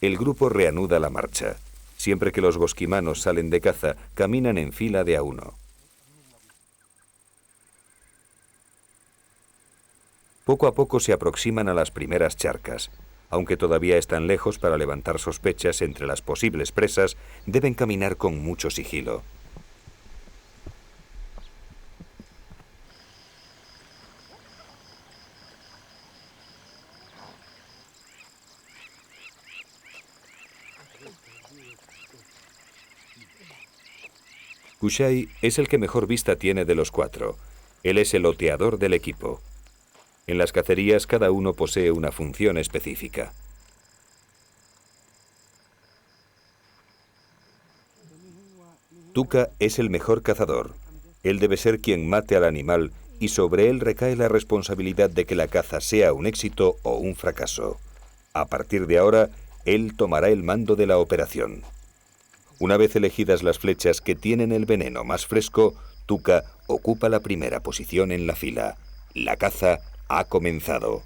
El grupo reanuda la marcha. Siempre que los bosquimanos salen de caza, caminan en fila de a uno. Poco a poco se aproximan a las primeras charcas. Aunque todavía están lejos para levantar sospechas entre las posibles presas, deben caminar con mucho sigilo. Kushai es el que mejor vista tiene de los cuatro. Él es el oteador del equipo. En las cacerías cada uno posee una función específica. Tuka es el mejor cazador. Él debe ser quien mate al animal y sobre él recae la responsabilidad de que la caza sea un éxito o un fracaso. A partir de ahora, él tomará el mando de la operación. Una vez elegidas las flechas que tienen el veneno más fresco, Tuka ocupa la primera posición en la fila. La caza ha comenzado.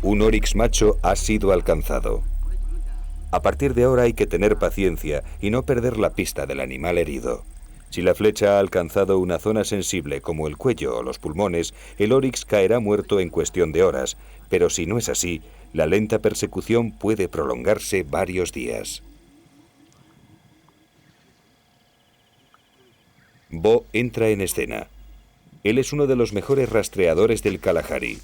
Un oryx macho ha sido alcanzado. A partir de ahora hay que tener paciencia y no perder la pista del animal herido. Si la flecha ha alcanzado una zona sensible como el cuello o los pulmones, el oryx caerá muerto en cuestión de horas, pero si no es así, la lenta persecución puede prolongarse varios días. Bo entra en escena. Él es uno de los mejores rastreadores del Kalahari.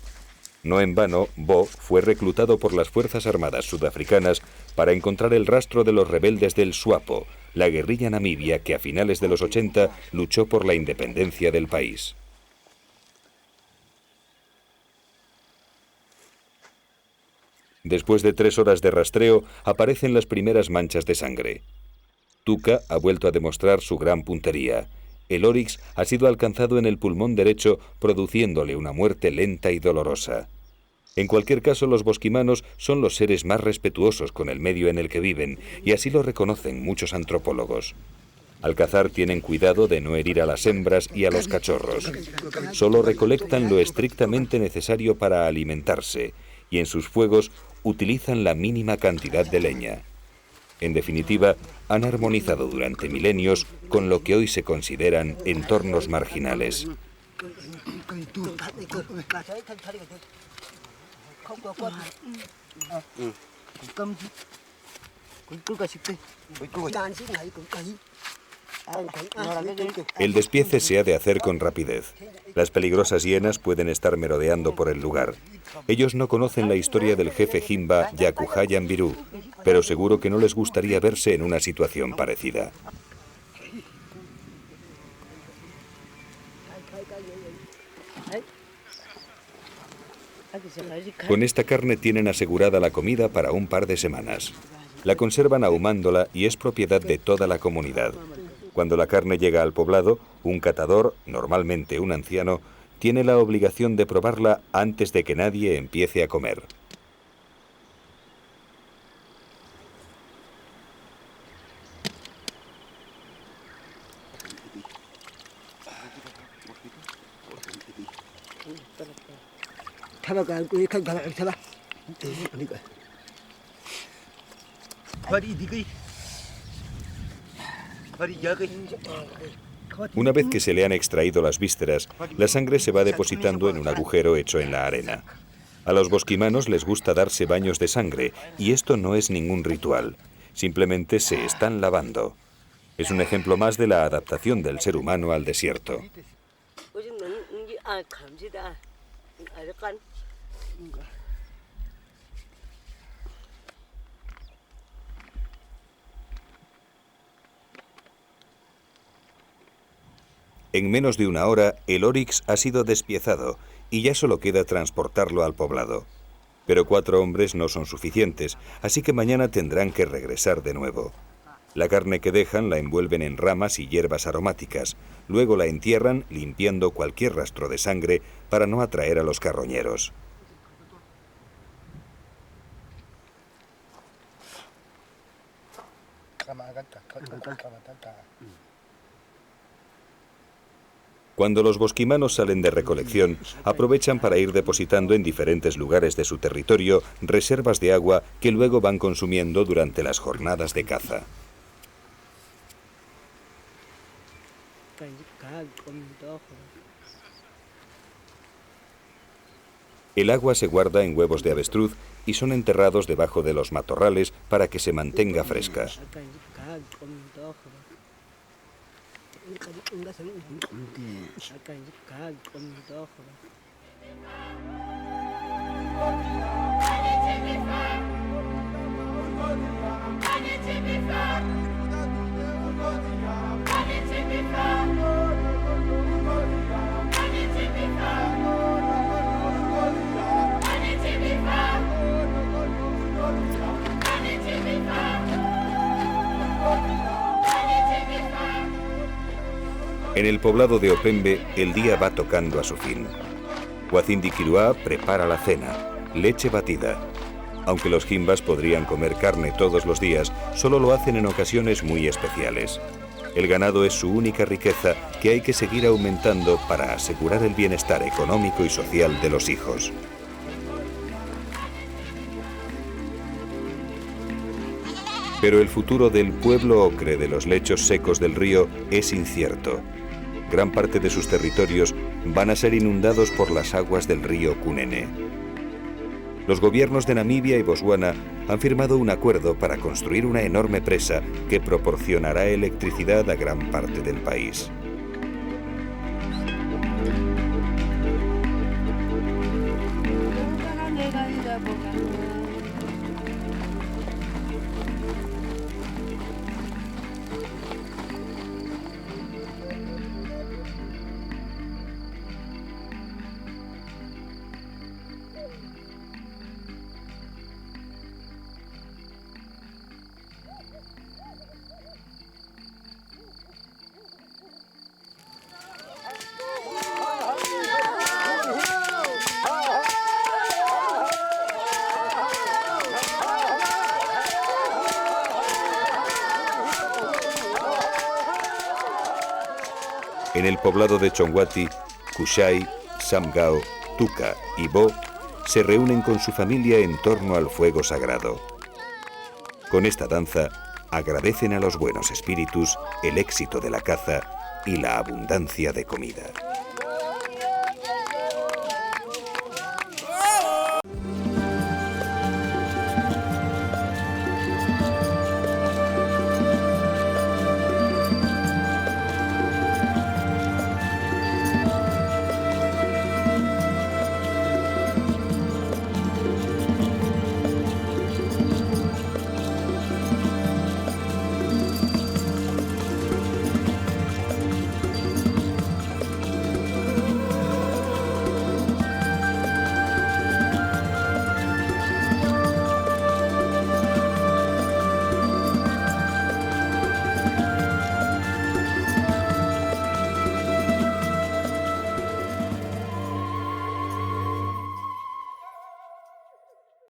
No en vano, Bo fue reclutado por las Fuerzas Armadas sudafricanas para encontrar el rastro de los rebeldes del SWAPO, la guerrilla namibia que a finales de los 80 luchó por la independencia del país. Después de 3 horas de rastreo, aparecen las primeras manchas de sangre. Tuka ha vuelto a demostrar su gran puntería. El oryx ha sido alcanzado en el pulmón derecho, produciéndole una muerte lenta y dolorosa. En cualquier caso, los bosquimanos son los seres más respetuosos con el medio en el que viven, y así lo reconocen muchos antropólogos. Al cazar tienen cuidado de no herir a las hembras y a los cachorros. Solo recolectan lo estrictamente necesario para alimentarse, y en sus fuegos utilizan la mínima cantidad de leña. En definitiva, han armonizado durante milenios con lo que hoy se consideran entornos marginales. El despiece se ha de hacer con rapidez. Las peligrosas hienas pueden estar merodeando por el lugar. Ellos no conocen la historia del jefe Himba Yakuhayan Biru, pero seguro que no les gustaría verse en una situación parecida. Con esta carne tienen asegurada la comida para un par de semanas. La conservan ahumándola y es propiedad de toda la comunidad. Cuando la carne llega al poblado, un catador, normalmente un anciano, tiene la obligación de probarla antes de que nadie empiece a comer. Una vez que se le han extraído las vísceras, la sangre se va depositando en un agujero hecho en la arena. A los bosquimanos les gusta darse baños de sangre, y esto no es ningún ritual. Simplemente se están lavando. Es un ejemplo más de la adaptación del ser humano al desierto. En menos de una hora, el oryx ha sido despiezado y ya solo queda transportarlo al poblado. Pero 4 hombres no son suficientes, así que mañana tendrán que regresar de nuevo. La carne que dejan la envuelven en ramas y hierbas aromáticas, luego la entierran limpiando cualquier rastro de sangre para no atraer a los carroñeros. Cuando los bosquimanos salen de recolección, aprovechan para ir depositando en diferentes lugares de su territorio reservas de agua que luego van consumiendo durante las jornadas de caza. El agua se guarda en huevos de avestruz y son enterrados debajo de los matorrales para que se mantenga fresca. En el poblado de Opembe, el día va tocando a su fin. Huacindi Kiruá prepara la cena, leche batida. Aunque los Himbas podrían comer carne todos los días, solo lo hacen en ocasiones muy especiales. El ganado es su única riqueza que hay que seguir aumentando para asegurar el bienestar económico y social de los hijos. Pero el futuro del pueblo ocre de los lechos secos del río es incierto. Gran parte de sus territorios van a ser inundados por las aguas del río Cunene. Los gobiernos de Namibia y Botswana han firmado un acuerdo para construir una enorme presa que proporcionará electricidad a gran parte del país. En el poblado de Chongwati, Kushai, Samgao, Tuka y Bo se reúnen con su familia en torno al fuego sagrado. Con esta danza, agradecen a los buenos espíritus el éxito de la caza y la abundancia de comida.